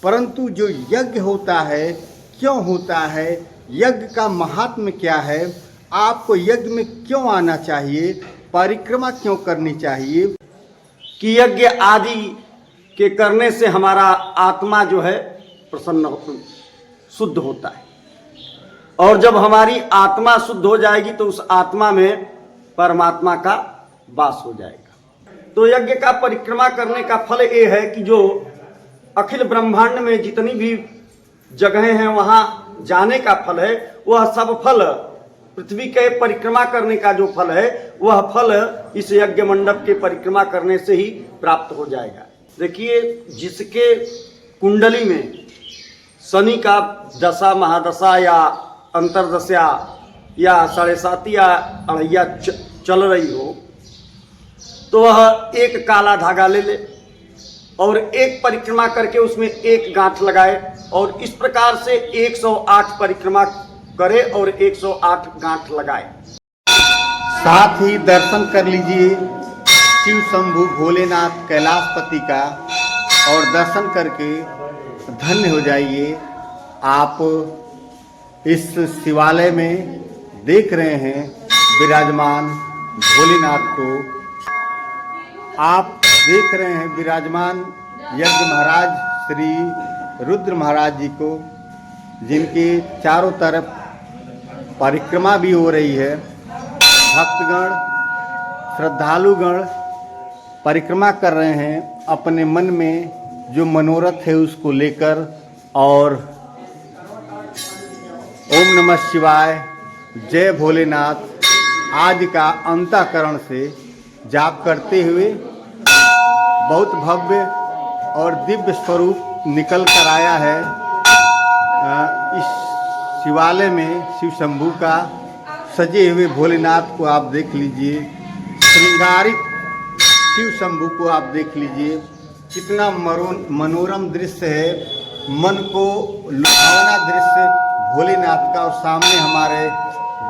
परंतु जो यज्ञ होता है क्यों होता है, यज्ञ का महात्म्य क्या है, आपको यज्ञ में क्यों आना चाहिए, परिक्रमा क्यों करनी चाहिए कि यज्ञ आदि के करने से हमारा आत्मा जो है शुद्ध होता है, और जब हमारी आत्मा शुद्ध हो जाएगी तो उस आत्मा में परमात्मा का वास हो जाएगा। तो यज्ञ का परिक्रमा करने का फल ये है कि जो अखिल ब्रह्मांड में जितनी भी जगहें हैं वहां जाने का फल है, वह सब फल पृथ्वी के परिक्रमा करने का जो फल है वह फल इस यज्ञ मंडप के परिक्रमा करने से ही प्राप्त हो जाएगा। देखिए, जिसके कुंडली में शनि का दशा महादशा या अंतरदशा या 7.5 या 2.5 चल रही हो, तो वह एक काला धागा ले ले और एक परिक्रमा करके उसमें एक गांठ लगाए और इस प्रकार से 108 परिक्रमा करे और 108 गांठ लगाए। साथ ही दर्शन कर लीजिए शिव शंभु भोलेनाथ कैलाशपति का, और दर्शन करके धन्य हो जाइए। आप इस शिवालय में देख रहे हैं विराजमान भोलेनाथ को, आप देख रहे हैं विराजमान यज्ञ महाराज श्री रुद्र महाराज जी को, जिनके चारों तरफ परिक्रमा भी हो रही है। भक्तगण श्रद्धालुगण परिक्रमा कर रहे हैं अपने मन में जो मनोरथ है उसको लेकर, और ओम नमः शिवाय, जय भोलेनाथ आदि का अंतःकरण से जाप करते हुए बहुत भव्य और दिव्य स्वरूप निकल कर आया है इस शिवालय में। शिव शंभू का सजे हुए भोलेनाथ को आप देख लीजिए, श्रृंगारित शिव शंभू को आप देख लीजिए, कितना मनोरम दृश्य है, मन को लुभावना दृश्य भोलेनाथ का। और सामने हमारे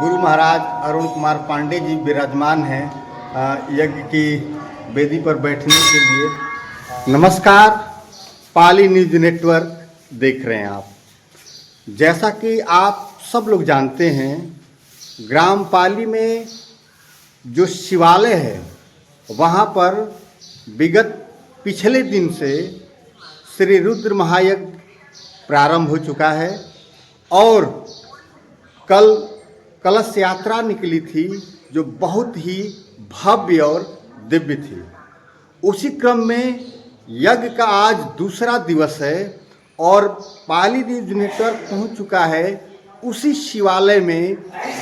गुरु महाराज अरुण कुमार पांडे जी विराजमान हैं यज्ञ की वेदी पर बैठने के लिए। नमस्कार, पाली न्यूज नेटवर्क देख रहे हैं आप। जैसा कि आप सब लोग जानते हैं, ग्राम पाली में जो शिवालय है वहाँ पर विगत पिछले दिन से श्री रुद्र महायज्ञ प्रारंभ हो चुका है, और कल कलश यात्रा निकली थी जो बहुत ही भव्य और दिव्य थी। उसी क्रम में यज्ञ का आज दूसरा दिवस है और पाली न्यूज नेटवर्क पहुंच चुका है उसी शिवालय में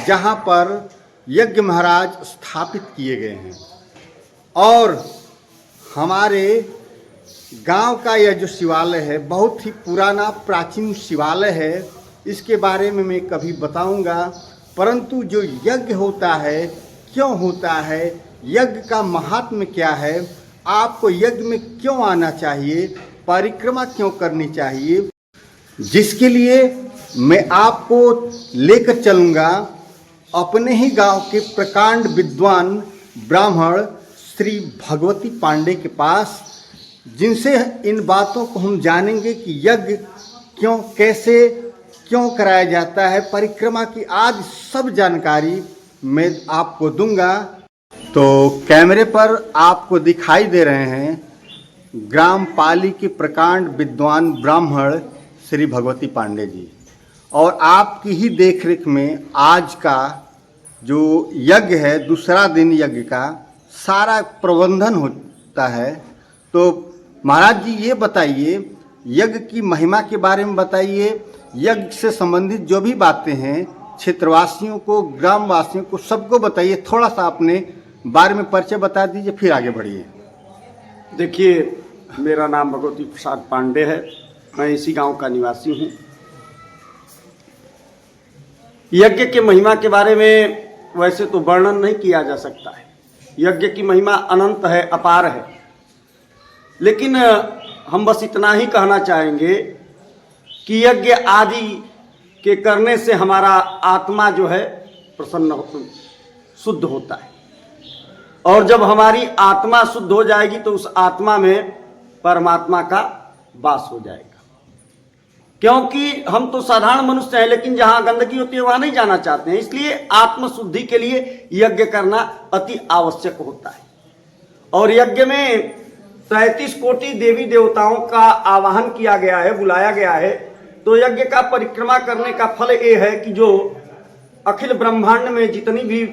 जहां पर यज्ञ महाराज स्थापित किए गए हैं। और हमारे गांव का यह जो शिवालय है बहुत ही पुराना प्राचीन शिवालय है, इसके बारे में मैं कभी बताऊंगा। परंतु जो यज्ञ होता है क्यों होता है, यज्ञ का महात्म्य क्या है, आपको यज्ञ में क्यों आना चाहिए, परिक्रमा क्यों करनी चाहिए, जिसके लिए मैं आपको लेकर चलूँगा अपने ही गांव के प्रकांड विद्वान ब्राह्मण श्री भगवती पांडे के पास, जिनसे इन बातों को हम जानेंगे कि यज्ञ क्यों, कैसे, क्यों कराया जाता है, परिक्रमा की आज सब जानकारी मैं आपको दूंगा। तो कैमरे पर आपको दिखाई दे रहे हैं ग्राम पाली के प्रकांड विद्वान ब्राह्मण श्री भगवती पांडे जी, और आपकी ही देखरेख में आज का जो यज्ञ है, दूसरा दिन यज्ञ का सारा प्रबंधन होता है। तो महाराज जी ये बताइए, यज्ञ की महिमा के बारे में बताइए, यज्ञ से संबंधित जो भी बातें हैं क्षेत्रवासियों को, ग्रामवासियों को, सबको बताइए। थोड़ा सा अपने बारे में परिचय बता दीजिए, फिर आगे बढ़िए। देखिए, मेरा नाम भगवती प्रसाद पांडे है, मैं इसी गांव का निवासी हूँ। यज्ञ के महिमा के बारे में वैसे तो वर्णन नहीं किया जा सकता है, यज्ञ की महिमा अनंत है, अपार है, लेकिन हम बस इतना ही कहना चाहेंगे कि यज्ञ आदि के करने से हमारा आत्मा जो है शुद्ध होता है, और जब हमारी आत्मा शुद्ध हो जाएगी तो उस आत्मा में परमात्मा का वास हो जाएगा। क्योंकि हम तो साधारण मनुष्य हैं, लेकिन जहां गंदगी होती है वहां नहीं जाना चाहते हैं। इसलिए आत्मशुद्धि के लिए यज्ञ करना अति आवश्यक होता है। और यज्ञ में 33 कोटि देवी देवताओं का आवाहन किया गया है, बुलाया गया है। तो यज्ञ का परिक्रमा करने का फल ये है कि जो अखिल ब्रह्मांड में जितनी भी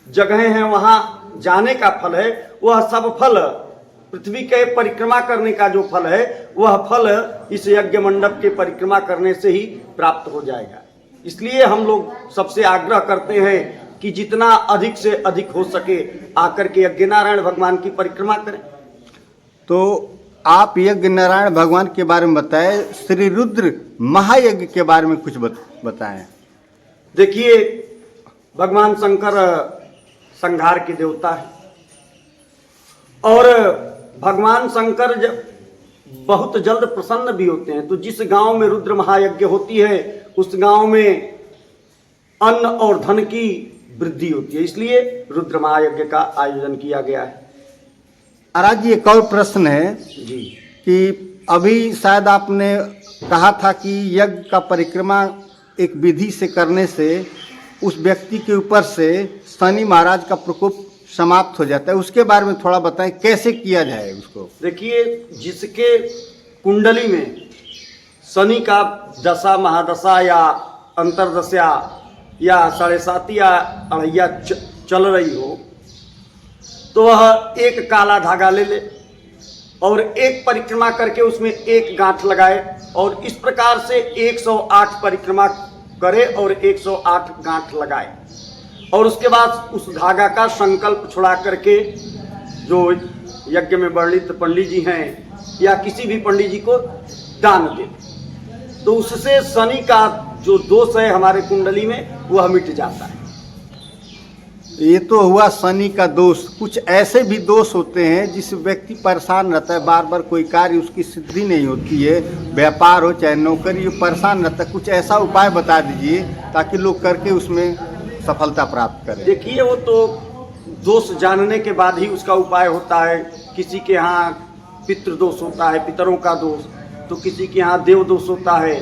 जगहें हैं वहां जाने का फल है, वह सब फल पृथ्वी के परिक्रमा करने का जो फल है वह फल इस यज्ञ मंडप के परिक्रमा करने से ही प्राप्त हो जाएगा। इसलिए हम लोग सबसे आग्रह करते हैं कि जितना अधिक से अधिक हो सके आकर के यज्ञ नारायण भगवान की परिक्रमा करें। तो आप यज्ञ नारायण भगवान के बारे में बताएं, श्री रुद्र महायज्ञ के बारे में कुछ बताएं। देखिए, भगवान शंकर संहार के देवता है और भगवान शंकर बहुत जल्द प्रसन्न भी होते हैं। तो जिस गांव में रुद्र महायज्ञ होती है उस गांव में अन्न और धन की वृद्धि होती है, इसलिए रुद्र महायज्ञ का आयोजन किया गया है। महाराज जी, एक और प्रश्न है जी कि अभी शायद आपने कहा था कि यज्ञ का परिक्रमा एक विधि से करने से उस व्यक्ति के ऊपर से शनि महाराज का प्रकोप समाप्त हो जाता है, उसके बारे में थोड़ा बताएं, कैसे किया जाए उसको। देखिए, जिसके कुंडली में शनि का दशा महादशा या अंतरदशा या 7.5 या 2.5 चल रही हो, तो वह एक काला धागा ले ले और एक परिक्रमा करके उसमें एक गांठ लगाए और इस प्रकार से 108 परिक्रमा करे और 108 गांठ लगाए और उसके बाद उस धागा का संकल्प छुड़ा करके जो यज्ञ में वर्णित पंडित जी हैं या किसी भी पंडित जी को दान दे, तो उससे शनि का जो दोष है हमारे कुंडली में वह मिट जाता है। ये तो हुआ शनि का दोष। कुछ ऐसे भी दोष होते हैं जिस व्यक्ति परेशान रहता है, बार बार कोई कार्य उसकी सिद्धि नहीं होती है, व्यापार हो चाहे नौकरी हो, परेशान रहता है। कुछ ऐसा उपाय बता दीजिए ताकि लोग करके उसमें सफलता प्राप्त करें। देखिए, वो तो दोष जानने के बाद ही उसका उपाय होता है। किसी के यहाँ पितृ दोष होता है, पितरों का दोष, तो किसी के यहाँ देव दोष होता है,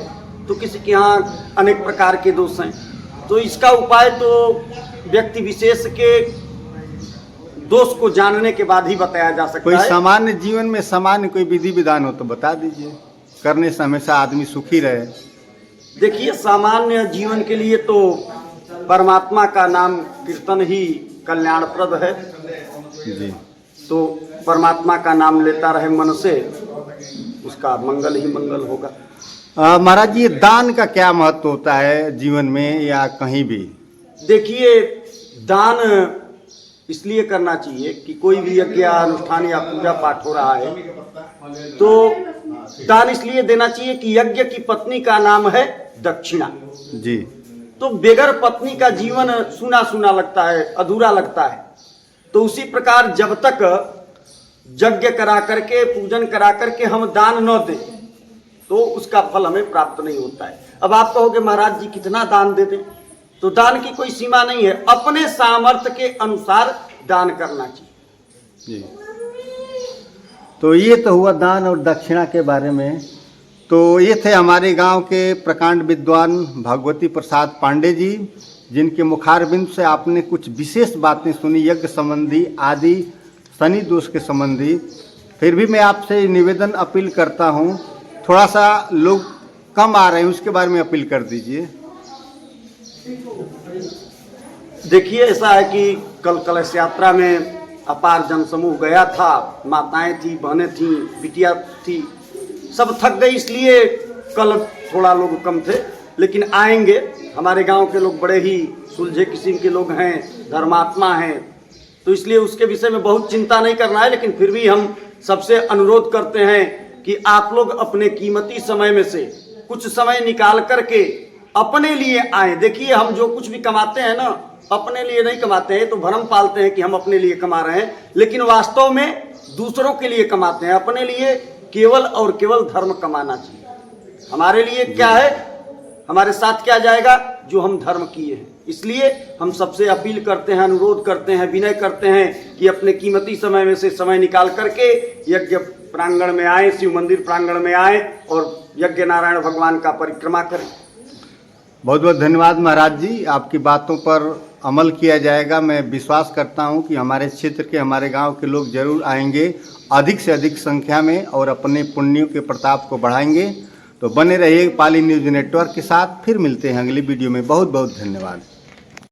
तो किसी के यहाँ अनेक प्रकार के दोष हैं। तो इसका उपाय तो व्यक्ति विशेष के दोष को जानने के बाद ही बताया जा सकता है। कोई सामान्य जीवन में सामान्य कोई विधि विधान हो तो बता दीजिए, करने से हमेशा आदमी सुखी रहे। देखिए, सामान्य जीवन के लिए तो परमात्मा का नाम कीर्तन ही कल्याणप्रद है। जी, तो परमात्मा का नाम लेता रहे मन से, उसका मंगल ही मंगल होगा। महाराज जी, दान का क्या महत्व होता है जीवन में या कहीं भी? देखिए, दान इसलिए करना चाहिए कि कोई भी यज्ञ अनुष्ठान या पूजा पाठ हो रहा है तो दान इसलिए देना चाहिए कि यज्ञ की पत्नी का नाम है दक्षिणा। जी, तो बेगर पत्नी का जीवन सुना सुना लगता है, अधूरा लगता है। तो उसी प्रकार जब तक यज्ञ करा करके, पूजन करा करके हम दान न दें तो उसका फल हमें प्राप्त नहीं होता है। अब आप कहोगे महाराज जी कितना दान दे दें, तो दान की कोई सीमा नहीं है, अपने सामर्थ्य के अनुसार दान करना चाहिए। जी। तो ये तो हुआ दान और दक्षिणा के बारे में। तो ये थे हमारे गांव के प्रकांड विद्वान भगवती प्रसाद पांडे जी, जिनके मुखारबिंद से आपने कुछ विशेष बातें सुनी यज्ञ संबंधी आदि शनि दोष के संबंधी। फिर भी मैं आपसे निवेदन अपील करता हूँ, थोड़ा सा लोग कम आ रहे हैं उसके बारे में अपील कर दीजिए। देखिए, ऐसा है कि कल कलश यात्रा में अपार जनसमूह गया था, माताएं थी, बहनें थी, बिटिया थी, सब थक गई, इसलिए कल थोड़ा लोग कम थे। लेकिन आएंगे, हमारे गांव के लोग बड़े ही सुलझे किस्म के लोग हैं, धर्मात्मा हैं, तो इसलिए उसके विषय में बहुत चिंता नहीं करना है। लेकिन फिर भी हम सबसे अनुरोध करते हैं कि आप लोग अपने कीमती समय में से कुछ समय निकाल करके अपने लिए आए। देखिए, हम जो कुछ भी कमाते हैं ना, अपने लिए नहीं कमाते हैं। तो भ्रम पालते हैं कि हम अपने लिए कमा रहे हैं, लेकिन वास्तव में दूसरों के लिए कमाते हैं। अपने लिए केवल और केवल धर्म कमाना चाहिए। हमारे लिए क्या है, हमारे साथ क्या जाएगा, जो हम धर्म किए हैं। इसलिए हम सबसे अपील करते हैं, अनुरोध करते हैं, विनय करते हैं कि अपने कीमती समय में से समय निकाल करके यज्ञ प्रांगण में आए, शिव मंदिर प्रांगण में आए और यज्ञ नारायण भगवान का परिक्रमा करें। बहुत बहुत धन्यवाद महाराज जी, आपकी बातों पर अमल किया जाएगा। मैं विश्वास करता हूं कि हमारे क्षेत्र के, हमारे गांव के लोग जरूर आएंगे अधिक से अधिक संख्या में और अपने पुण्यों के प्रताप को बढ़ाएंगे। तो बने रहिए पाली न्यूज़ नेटवर्क के साथ। फिर मिलते हैं अगली वीडियो में। बहुत बहुत धन्यवाद।